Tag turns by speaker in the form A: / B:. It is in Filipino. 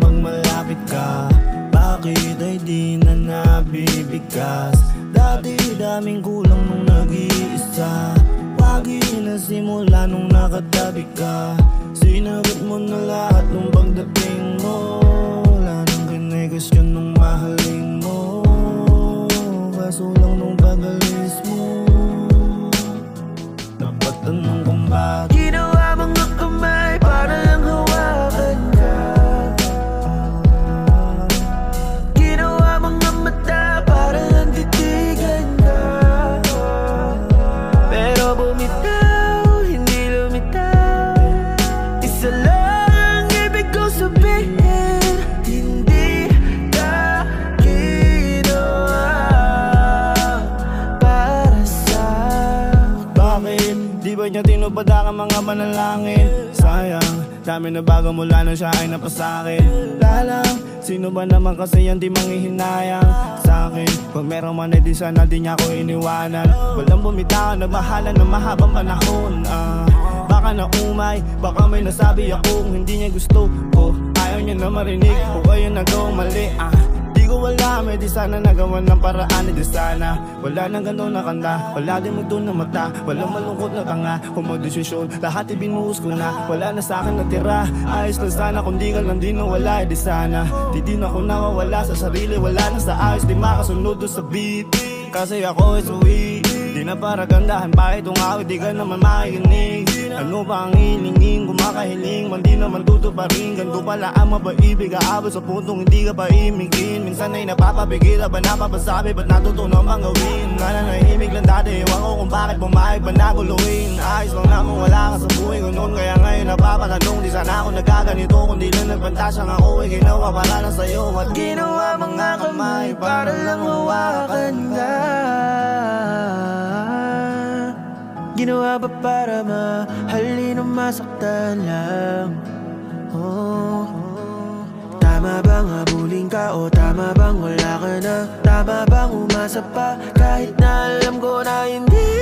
A: pag malapit ka? Bakit ay di na nabibigkas? Dati daming kulang nung nag-iisa, wagi na simula nung nakatabi ka. Sinagot mo na lahat nung pagdating mo, wala nang kinegosyon nung mahalin mo. Kaso lang nung pag-alis mo, napatanong kung bakit
B: ginawa mga kamay para lang hawakan ka. Ginawa mga mata para lang titigan ka. Pero bumitaw, hindi lumitaw. Isa lang ang ibig ko sabihin, hindi ka ginawa para sa.
A: Bakit di ba niya tinupad ang mga panalangin? Sayang, dami na bago mula nung siya ay napasakin. Lalang, sino ba naman kasi yan di manghihinayang sa'kin? Kung meron man ay di sana di niya ako iniwanan. Walang bumitaw, nagmahalan ng mahabang panahon. Baka na umay, baka may nasabi akong hindi niya gusto ko. Ayaw niya na marinig kung kayo nagawang mali. Di ko wala, may di sana nagawan ng paraan. Di sana wala nang gano'n na kanta, wala din mo doon na mata, walang malungkot na tanga. Kung magdesisyon, lahat ibinuhos ko na, wala na sa'kin natira. Ayos lang sana kung di ka lang din nawala. Di sana, di din ako nawawala sa sarili, wala na sa ayos, di makasunod doon sa beat. Kasi ako ay sweet, di na para gandahan, bakit itong awit di ka naman makikinig? Ano ba ang hilingin, kumakahiling man di naman tutuparin. Ganto pala ang mabaibig, aabot sa puntong hindi ka pa imigin. Minsan ay napapabigil, ba napapasabi, ba't natutunan bang gawin? Nananahimik lang dati, ewan ko kung bakit pumayag ba naguluhin. Ayos lang naman wala ka sa buhay ko noon, kaya ngayon napapatanong, di sana ako nagkaganito. Kundi lang nagpantasyang ako ay ginawa para lang sa'yo. At
B: Ginawa mga kamay para lang hawakan ka. Ginawa ba para mahalin o masaktan lang? Tama bang habulin ka o tama bang wala ka na? Tama bang umasa pa kahit na alam ko na hindi